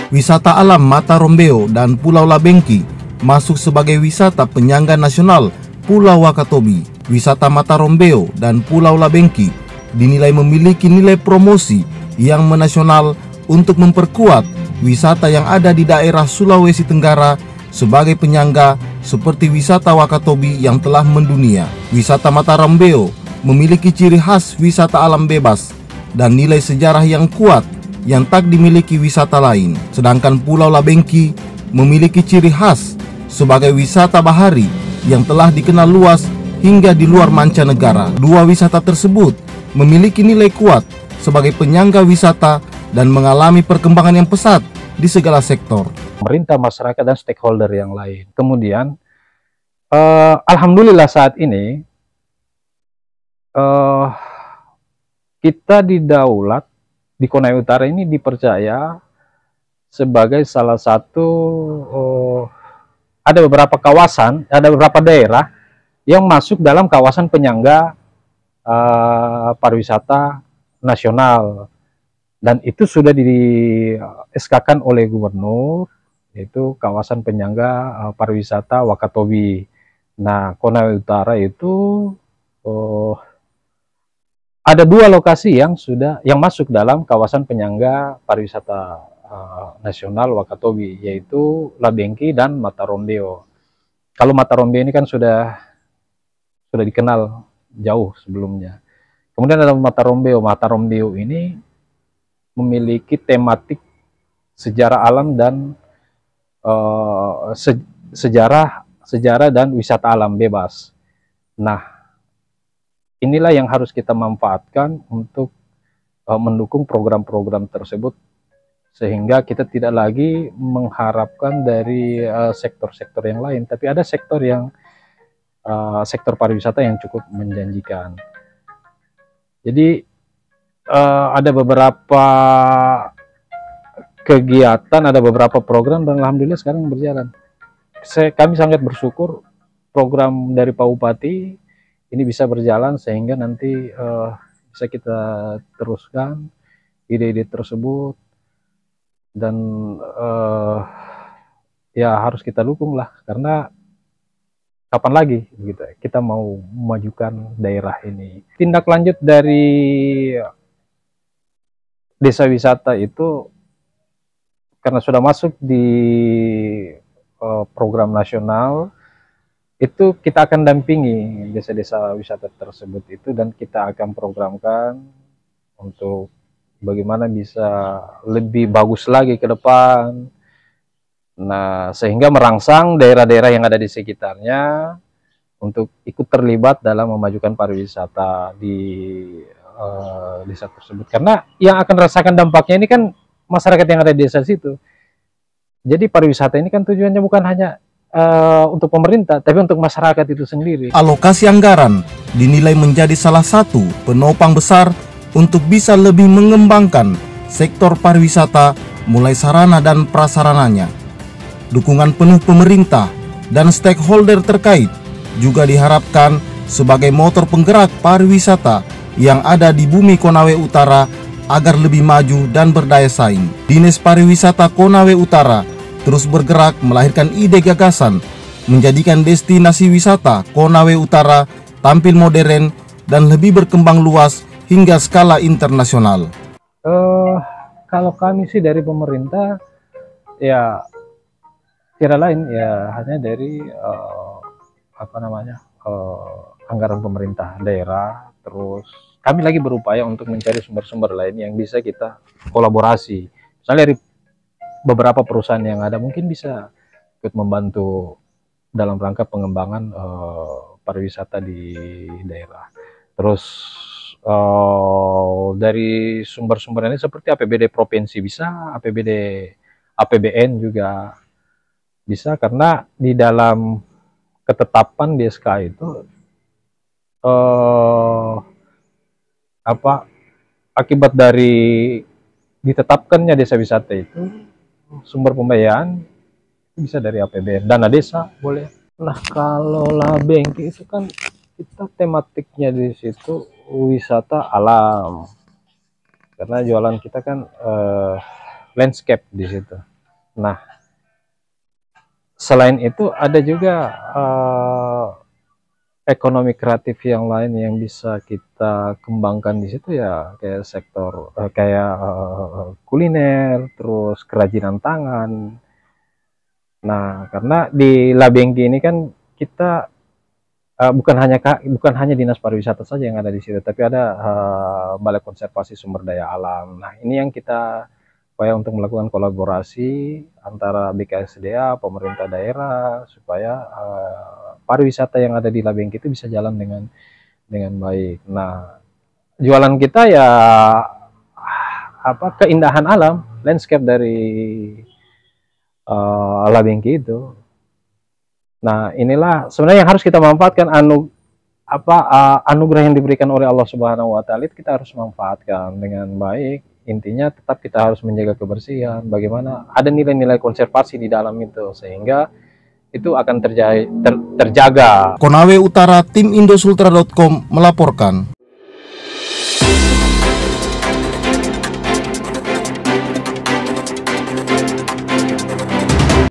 Wisata alam Mata Rombeo dan Pulau Labengki masuk sebagai wisata penyangga nasional Pulau Wakatobi. Wisata Mata Rombeo dan Pulau Labengki dinilai memiliki nilai promosi yang menasional untuk memperkuat wisata yang ada di daerah Sulawesi Tenggara sebagai penyangga seperti wisata Wakatobi yang telah mendunia. Wisata Mata Rombeo memiliki ciri khas wisata alam bebas dan nilai sejarah yang kuat yang tak dimiliki wisata lain. Sedangkan Pulau Labengki memiliki ciri khas sebagai wisata bahari yang telah dikenal luas hingga di luar mancanegara. Dua wisata tersebut memiliki nilai kuat sebagai penyangga wisata dan mengalami perkembangan yang pesat di segala sektor. Pemerintah, masyarakat, dan stakeholder yang lain. Kemudian, alhamdulillah saat ini kita di Daulat, di Konawe Utara ini dipercaya sebagai salah satu, ada beberapa kawasan, ada beberapa daerah yang masuk dalam kawasan penyangga pariwisata nasional, dan itu sudah di SK-kan oleh gubernur, yaitu kawasan penyangga pariwisata Wakatobi. Nah, Konawe Utara itu ada dua lokasi yang masuk dalam kawasan penyangga pariwisata nasional Wakatobi, yaitu Labengki dan Mata Rombeo. Kalau Mata Rombeo ini kan sudah dikenal jauh sebelumnya. Kemudian ada Mata Rombeo. Mata Rombeo ini memiliki tematik sejarah alam dan sejarah dan wisata alam bebas. Nah, inilah yang harus kita manfaatkan untuk mendukung program-program tersebut, sehingga kita tidak lagi mengharapkan dari sektor-sektor yang lain, tapi ada sektor pariwisata yang cukup menjanjikan. Jadi ada beberapa kegiatan, ada beberapa program, dan alhamdulillah sekarang berjalan. Kami sangat bersyukur program dari Pak Bupati ini bisa berjalan, sehingga nanti bisa kita teruskan ide-ide tersebut, dan ya harus kita dukung lah, karena kapan lagi gitu kita mau memajukan daerah ini. Tindak lanjut dari desa wisata itu, karena sudah masuk di program nasional, itu kita akan dampingi desa-desa wisata tersebut itu, dan kita akan programkan untuk bagaimana bisa lebih bagus lagi ke depan. Nah, sehingga merangsang daerah-daerah yang ada di sekitarnya untuk ikut terlibat dalam memajukan pariwisata di desa tersebut. Karena yang akan rasakan dampaknya ini kan masyarakat yang ada di desa situ. Jadi pariwisata ini kan tujuannya bukan hanya untuk pemerintah, tapi untuk masyarakat itu sendiri. Alokasi anggaran dinilai menjadi salah satu penopang besar untuk bisa lebih mengembangkan sektor pariwisata mulai sarana dan prasarananya. Dukungan penuh pemerintah dan stakeholder terkait juga diharapkan sebagai motor penggerak pariwisata yang ada di bumi Konawe Utara agar lebih maju dan berdaya saing. Dinas Pariwisata Konawe Utara terus bergerak melahirkan ide gagasan menjadikan destinasi wisata Konawe Utara tampil modern dan lebih berkembang luas hingga skala internasional. Kalau kami sih dari pemerintah, ya kira lain ya hanya dari anggaran pemerintah daerah. Terus kami lagi berupaya untuk mencari sumber-sumber lain yang bisa kita kolaborasi. Misalnya dari beberapa perusahaan yang ada mungkin bisa ikut membantu dalam rangka pengembangan pariwisata di daerah. Terus dari sumber-sumber ini seperti APBD provinsi bisa, APBN juga bisa, karena di dalam ketetapan di SK itu akibat dari ditetapkannya desa wisata itu, sumber pembiayaan bisa dari APBN, dana desa boleh. Nah, kalau Labengki itu kan kita tematiknya di situ wisata alam, karena jualan kita kan landscape di situ. Nah, selain itu ada juga ekonomi kreatif yang lain yang bisa kita kembangkan di situ ya, kayak sektor kayak kuliner, terus kerajinan tangan. Nah, karena di Labengki ini kan kita bukan hanya dinas pariwisata saja yang ada di situ, tapi ada balai konservasi sumber daya alam. Nah, ini yang kita upaya untuk melakukan kolaborasi antara BKSDA, pemerintah daerah, supaya pariwisata yang ada di Labengki itu bisa jalan dengan baik. Nah, jualan kita ya keindahan alam, landscape dari Labengki itu. Nah, inilah sebenarnya yang harus kita manfaatkan anugerah yang diberikan oleh Allah Subhanahu wa taala, kita harus manfaatkan dengan baik. Intinya tetap kita harus menjaga kebersihan. Bagaimana ada nilai-nilai konservasi di dalam itu sehingga itu akan terjaga. Konawe Utara, tim Indosultra.com melaporkan.